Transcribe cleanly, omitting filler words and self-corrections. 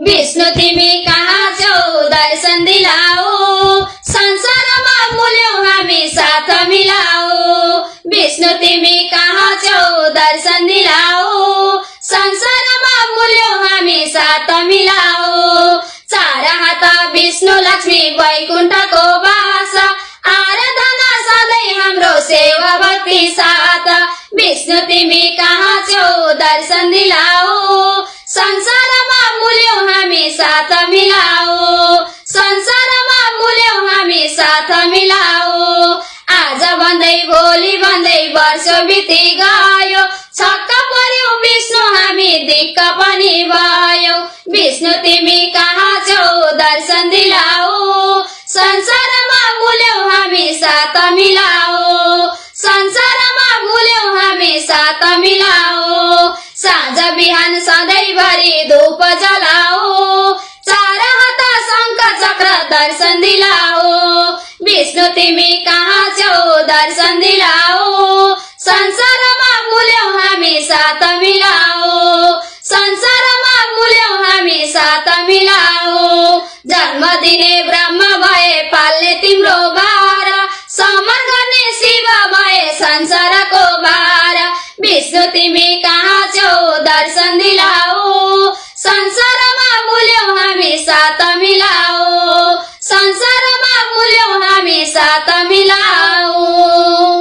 विष्णु तिमी कहाँ छौ दर्शन दिलाऊ, संसारमा मूल्यौ हामी साथ मिलाऊ। विष्णु तिमी कहाँ छौ दर्शन दिलाऊ, संसारमा मूल्यौ हामी साथ मिलाऊ। चार हात विष्णु लक्ष्मी वैकुण्ठको वास, आराधना सधैँ हाम्रो सेवा भक्ति साथ। विष्णु तिमी कहाँ छौ दर्शन दिलाऊ, संसारमा मूल्यौ हामी साथ मिलाऊ। संसारमा मूल्यौ हामी साथ मिलाऊ। आज भन्दै भोलि भन्दै वर्ष बिति गयो, छक्क पर्यो विष्णु हामी दिक्क पनि भयो। विष्णु तिमी कहाँ छौ दर्शन दिलाऊ, संसारमा मूल्यौ हामी साथ मिलाऊ। संसारमा मूल्यौ हामी साथ मिलाऊ। साँझ बिहान सधैँभरि धूप जलाऊ, चार हात शङ्ख चक्र दर्शन दिलाऊ। विष्णु तिमी कहाँ छौ दर्शन दिलाऊ, संसारमा मूल्यौ हामी साथ मिलाऊ। संसारमा मूल्यौ हामी साथ मिलाऊ। जन्म दिने ब्रह्म भए पाल्ने तिम्रो भार, समर गर्ने शिव भए संसारको भार। विष्णु तिमी कहाँ छौ दर्शन दिलाऊ, संसारमा मूल्यौ हामी साथ मिलाऊ। संसारमा मूल्यौ हामी साथ मिलाऊ।